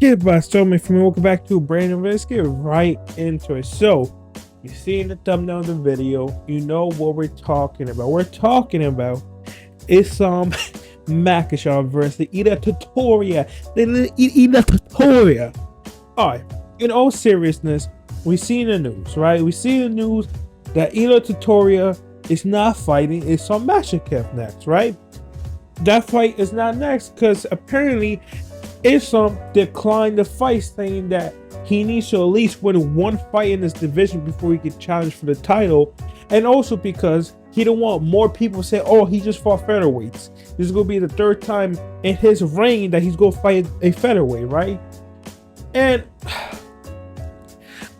Get by so many from me. Welcome back to a brand new video. Let's get right into it. So, you see in the thumbnail of the video, you know what we're talking about. We're talking about Makhachev versus Ilia Topuria. Ilia Topuria. Alright, in all seriousness, we see in the news, right? We see in the news that Ilia Topuria is not fighting Makhachev next, right? That fight is not next because apparently declined the fight, saying that he needs to at least win one fight in this division before he can challenge for the title, and also because he don't want more people to say, oh, he just fought featherweights. This is gonna be the third time in his reign that he's gonna fight a featherweight, right? And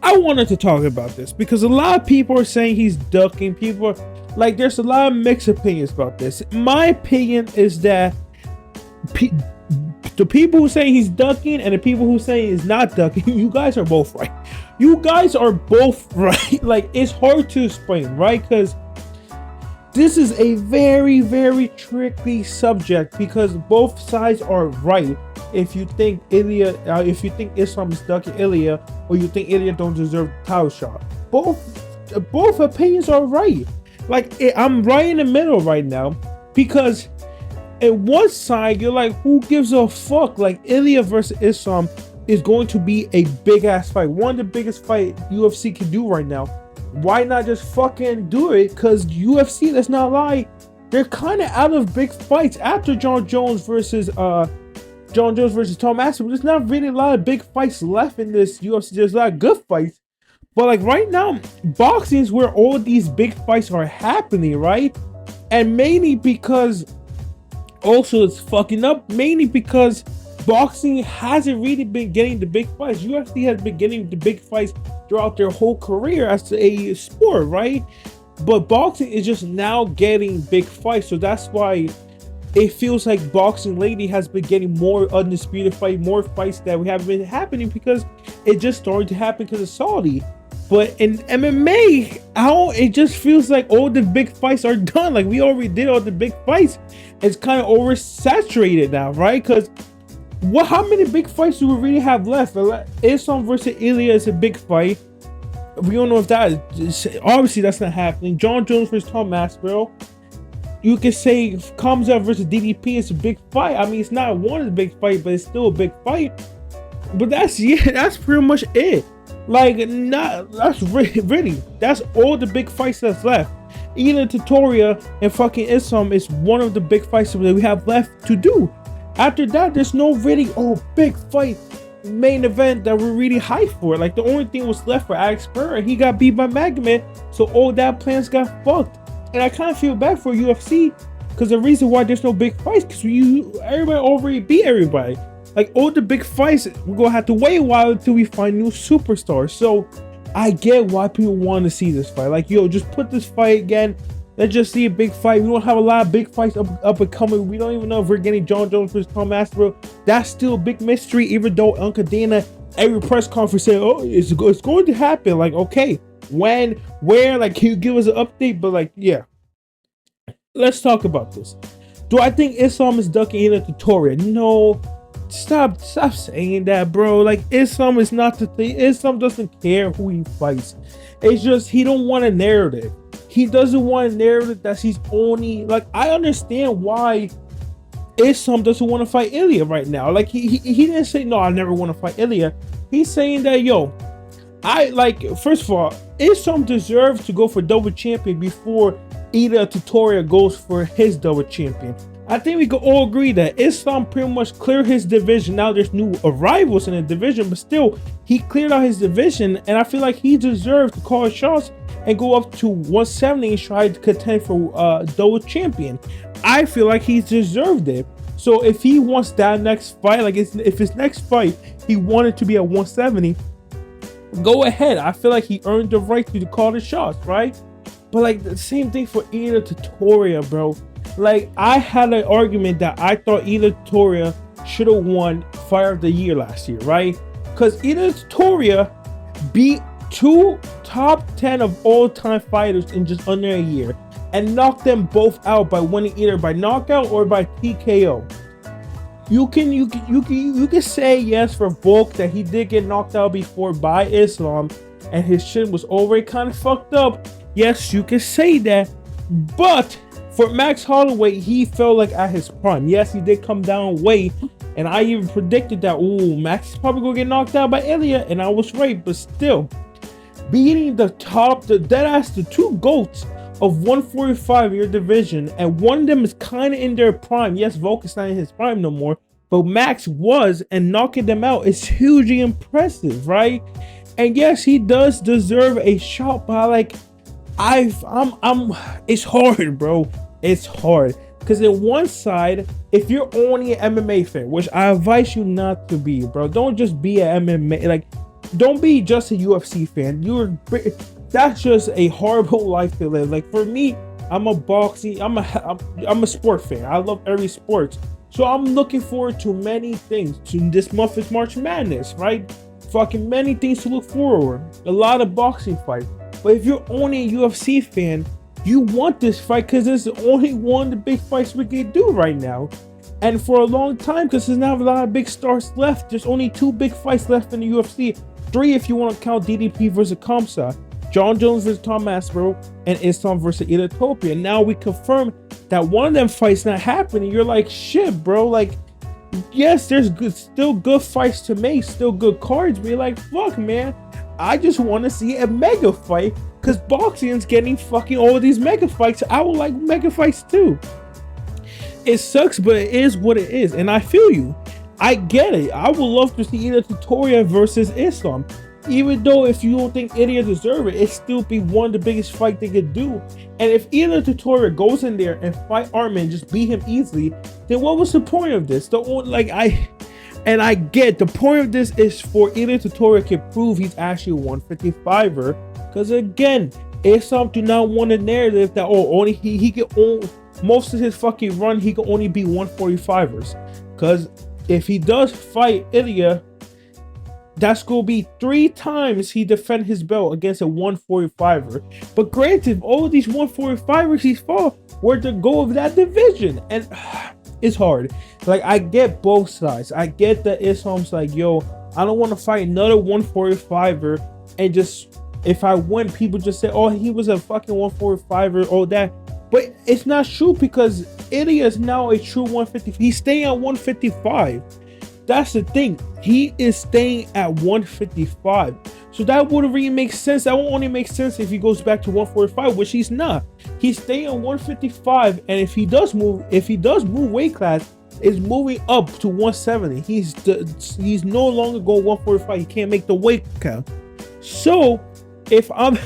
I wanted to talk about this because a lot of people are saying he's ducking. People are like, there's a lot of mixed opinions about this. My opinion is that the people who say he's ducking and the people who say he's not ducking, you guys are both right. You guys are both right. Like, it's hard to explain, right? Because this is a very, very tricky subject because both sides are right. If you think Islam is ducking Ilia, or you think Ilia don't deserve the title shot, both opinions are right. Like, I'm right in the middle right now because at one side, you're like, who gives a fuck? Like, Ilia versus Islam is going to be a big ass fight. One of the biggest fight UFC can do right now. Why not just fucking do it? Because UFC, let's not lie, they're kind of out of big fights. After Jon Jones versus Tom Aspinall, there's not really a lot of big fights left in this UFC. There's a lot of good fights. But like right now, boxing is where all these big fights are happening, right? And mainly because also it's fucking up, mainly because boxing hasn't really been getting the big fights. UFC has been getting the big fights throughout their whole career as a sport, right? But boxing is just now getting big fights, so that's why it feels like boxing lately has been getting more undisputed fight, more fights that we haven't been happening because it just started to happen because of Saudi. But in MMA, it just feels like all the big fights are done. Like, we already did all the big fights. It's kind of oversaturated now, right? Because how many big fights do we really have left? Islam versus Ilia is a big fight. We don't know if that is, obviously that's not happening. Jon Jones versus Tom Aspinall. You could say Kamzat versus DDP is a big fight. I mean, it's not one of the big fight, but it's still a big fight. But that's pretty much it. Like, that's really that's all the big fights that's left. Ilia Topuria and fucking Islam is one of the big fights that we have left to do. After that, there's no really big fight main event that we're really hyped for. Like, the only thing was left for Alex Pereira, and he got beat by Magomed, so all that plans got fucked. And I kind of feel bad for UFC because the reason why there's no big fights because everybody already beat everybody. Like, all the big fights, we're gonna have to wait a while until we find new superstars. So I get why people want to see this fight. Like, yo, just put this fight again. Let's just see a big fight. We don't have a lot of big fights up and coming. We don't even know if we're getting Jon Jones versus Tom Aspinall. That's still a big mystery, even though Uncle Dana every press conference said, oh, it's going to happen. Like, okay, when, where, like, can you give us an update? But like, yeah, let's talk about this. Do I think Islam is ducking Ilia Topuria? No. Stop saying that, bro. Like, Islam is not the thing. Islam doesn't care who he fights. It's just he don't want a narrative. He doesn't want a narrative that he's only, like, I understand why Islam doesn't want to fight Ilia right now. Like, he didn't say, no, I never want to fight Ilia. He's saying that, yo, first of all, Islam deserves to go for double champion before Ilia Topuria goes for his double champion. I think we could all agree that Islam pretty much cleared his division. Now there's new arrivals in the division, but still, he cleared out his division, and I feel like he deserves to call shots and go up to 170 and try to contend for double champion. I feel like he's deserved it. So if he wants that next fight, like if his next fight he wanted to be at 170, go ahead. I feel like he earned the right to call the shots, right? But like the same thing for Ilia Topuria, bro. Like, I had an argument that I thought Ilia Topuria should have won Fighter of the Year last year, right? Because Ilia Topuria beat two top 10 of all-time fighters in just under a year and knocked them both out by winning either by knockout or by TKO. you can say yes for Volk that he did get knocked out before by Islam and his chin was already kind of fucked up. Yes, you can say that. But for Max Holloway, he felt like at his prime. Yes, he did come down weight, and I even predicted that, ooh, Max is probably gonna get knocked out by Ilia, and I was right. But still, beating the two GOATs of 145 in your division, and one of them is kind of in their prime. Yes, Volk is not in his prime no more, but Max was, and knocking them out is hugely impressive, right? And yes, he does deserve a shot, but like, it's hard, bro. It's hard. Because in one side, if you're only an MMA fan, which I advise you not to be, bro. Don't just be an MMA, like, don't be just a UFC fan. That's just a horrible life to live. Like, for me, I'm a sport fan. I love every sport. So I'm looking forward to many things. To this month is March Madness, right? Fucking many things to look forward. A lot of boxing fights. But if you're only a UFC fan, you want this fight because it's only one of the big fights we can do right now. And for a long time, because there's not a lot of big stars left. There's only 2 big fights left in the UFC. 3 if you want to count DDP versus Kamsa. John Jones versus Tom Aspinall, and Islam versus Ilia Topuria. Now we confirm that one of them fights not happening. You're like, shit, bro. Like, yes, there's still good fights to make, still good cards. But you're like, fuck, man. I just want to see a mega fight because boxing is getting fucking all of these mega fights. I would like mega fights too. It sucks, but it is what it is, and I feel you. I get it. I would love to see Ilia Topuria versus Islam. Even though if you don't think Ilia deserve it, it still be one of the biggest fights they could do. And if Ilia Topuria goes in there and fight Arman and just beat him easily, then what was the point of this? I get the point of this is for Ilia Topuria to prove he's actually a 155er. Because again, Islam do not want a narrative that only he can own most of his fucking run. He can only be 145ers. Because if he does fight Ilia, that's going to be 3 times he defend his belt against a 145er. But granted, all of these 145ers he fought were the goal of that division. And it's hard. Like, I get both sides. I get that Islam's like, yo, I don't want to fight another 145er. And just, if I win, people just say, oh, he was a fucking 145er, all that. But it's not true because Ilia is now a true 150. He's staying at 155. That's the thing. He is staying at 155. So that wouldn't really make sense. That will only make sense if he goes back to 145, which he's not. He's staying at 155, and if he does move weight class, is moving up to 170. He's no longer going 145. He can't make the weight count. So if I'm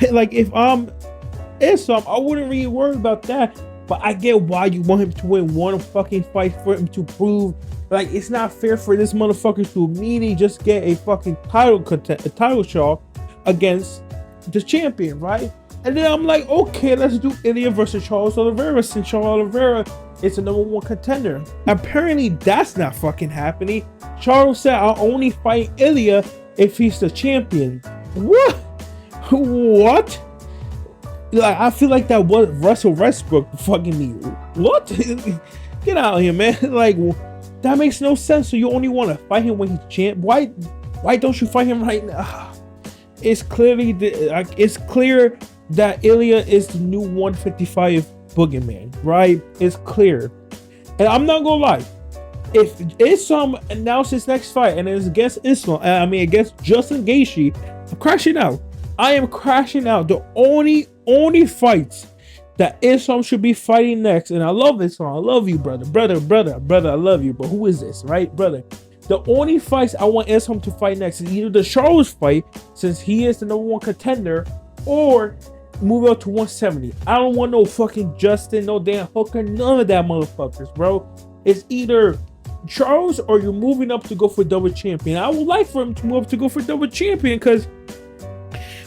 Islam, I wouldn't really worry about that. But I get why you want him to win one fucking fight, for him to prove, like, it's not fair for this motherfucker to immediately just get a fucking title shot against the champion, right? And then I'm like, okay, let's do Ilia versus Charles Oliveira, since Charles Oliveira is the #1 contender. Apparently, that's not fucking happening. Charles said, I'll only fight Ilia if he's the champion. What? What? Like, I feel like that was Russell Westbrook fucking me. What? Get out of here, man. Like, that makes no sense. So you only want to fight him when he's champ? Why don't you fight him right now? It's clear that Ilia is the new 155 boogeyman, right? It's clear. And I'm not gonna lie. If Islam announces his next fight and it's against against Justin Gaethje, I'm crashing out. I am crashing out. The only fights that Islam should be fighting next, and I love Islam. I love you, brother. I love you, but who is this, right, brother? The only fights I want Islam to fight next is either the Charles fight, since he is the #1 contender, or move up to 170. I don't want no fucking Justin, no Dan Hooker, none of that motherfuckers, bro. It's either Charles or you're moving up to go for double champion. I would like for him to move up to go for double champion because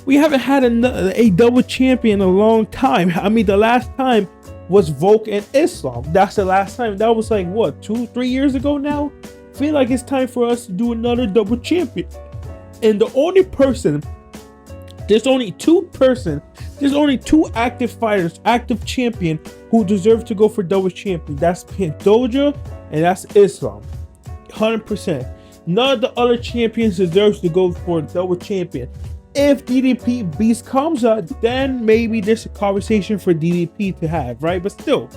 we haven't had a double champion in a long time. I mean, the last time was Volk and Islam. That's the last time. That was like, what, 2-3 years ago now? I feel like it's time for us to do another double champion. And the only person, there's only two active fighters, active champion, who deserve to go for double champion. That's Pantoja and that's Islam. 100%. None of the other champions deserves to go for a double champion. If DDP beats Kamza, then maybe there's a conversation for DDP to have, right? But still,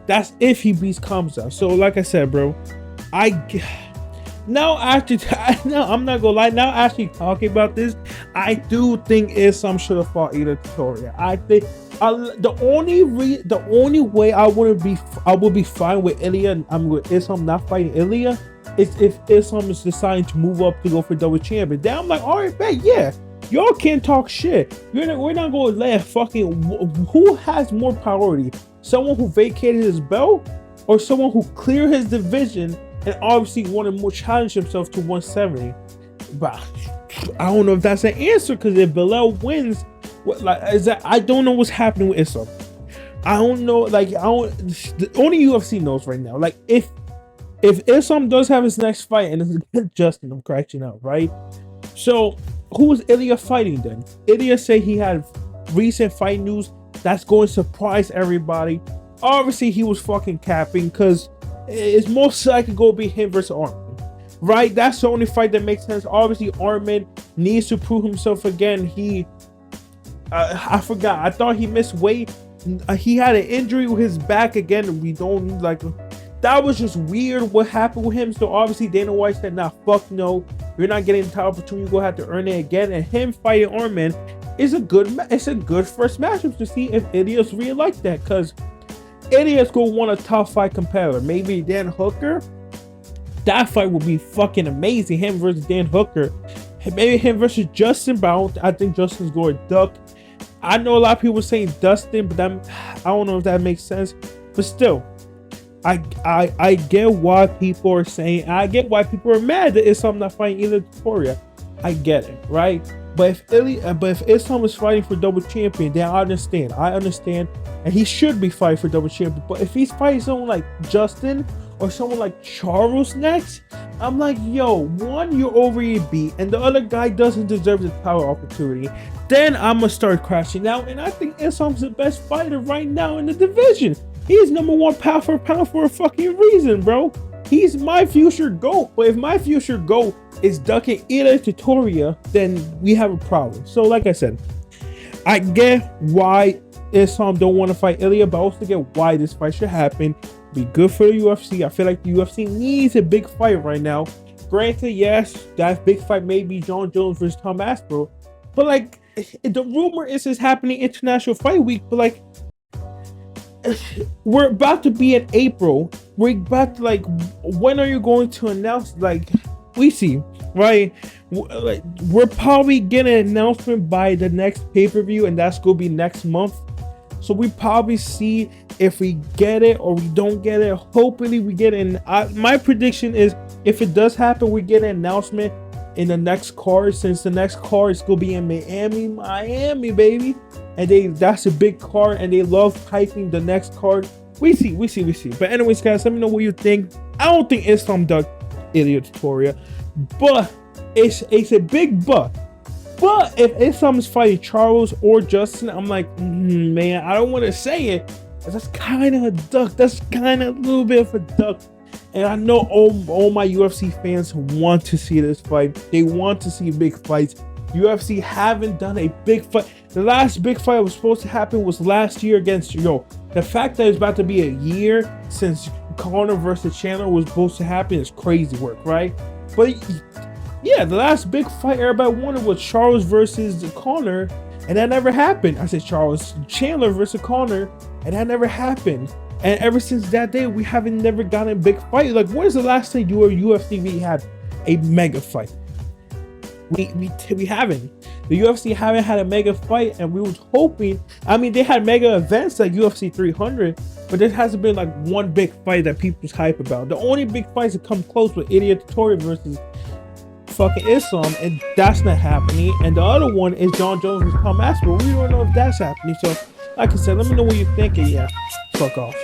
that's if he beats Kamza. So like I said, bro, now I'm not gonna lie, now actually talking about this, I do think Islam should have fought Ilia Topuria. I think the only way I would be fine with Ilia, I'm with Islam not fighting Ilia, is if Islam is deciding to move up to go for double champion. Then I'm like, all right, bet, yeah, y'all can't talk shit. We're not gonna let fucking, who has more priority? Someone who vacated his belt, or someone who cleared his division and obviously wanted more challenge himself to 170? But I don't know if that's an answer, because if Bilal wins, I don't know what's happening with Islam. I don't know, like, the only UFC knows right now. Like, if Islam does have his next fight and it's against Justin, I'm cracking up, right? So who is Ilia fighting then? Ilia said he had recent fight news that's going to surprise everybody. Obviously he was fucking capping, because it's most likely going to be him versus Arman, right? That's the only fight that makes sense. Obviously Arman needs to prove himself again. I forgot, I thought he missed weight. He had an injury with his back again. We don't like, that was just weird what happened with him. So obviously Dana White said, nah, fuck no, you're not getting the title opportunity, you're gonna have to earn it again. And him fighting Arman is a good first matchup to see if Ilia's really like that, because Ilia's gonna want a top 5 competitor. Maybe Dan Hooker. That fight would be fucking amazing. Him versus Dan Hooker. Maybe him versus Justin, but I think Justin's going to duck. I know a lot of people saying Dustin, but I don't know if that makes sense. But still, I get why people are saying, I get why people are mad that Islam not fighting Ilia Topuria. I get it, right? But if Islam is fighting for double champion, then I understand, and he should be fighting for double champion. But if he's fighting someone like Justin or someone like Charles next, I'm like, yo, one, you're already beat, and the other guy doesn't deserve the title opportunity. Then I'm gonna start crashing out, and I think Islam's the best fighter right now in the division. He's #1 pound for pound for a fucking reason, bro. He's my future GOAT. But if my future GOAT is ducking Ilia Topuria, then we have a problem. So like I said, I get why Islam don't want to fight Ilia, but I also get why this fight should happen. Be good for the UFC. I feel like the UFC needs a big fight right now. Granted, yes, that big fight may be John Jones versus Tom Aspinall, but like, the rumor is it's happening International Fight Week, but like, we're about to be in April. We're about to, like, when are you going to announce? Like, we see, right? We're probably getting an announcement by the next pay-per-view, and that's gonna be next month. So we probably see if we get it or we don't get it. Hopefully we get it. My prediction is, if it does happen, we get an announcement in the next card, since the next card is gonna be in Miami, baby. And that's a big card, and they love hyping the next card. We see. But anyways, guys, let me know what you think. I don't think Islam ducked Ilia Topuria, but it's a big but. But if Islam is fighting Charles or Justin, I'm like, man, I don't want to say it, but that's kind of a duck. That's kind of a little bit of a duck. And I know all my UFC fans want to see this fight. They want to see big fights. UFC haven't done a big fight. The last big fight was supposed to happen was last year against, the fact that it's about to be a year since Conor versus Chandler was supposed to happen is crazy work, right? But yeah, the last big fight everybody wanted was Charles versus Conor, and that never happened. I said Chandler versus Conor, and that never happened. And ever since that day, we haven't never gotten a big fight. Like, when's the last time UFC had a mega fight? We haven't. The UFC haven't had a mega fight, and we was hoping. I mean, they had mega events like UFC 300, but there hasn't been like one big fight that people's hype about. The only big fights that come close with Ilia Topuria versus fucking Islam, and that's not happening. And the other one is John Jones versus Tom Aspinall. We don't know if that's happening. So, like I said, let me know what you think, and yeah, fuck off.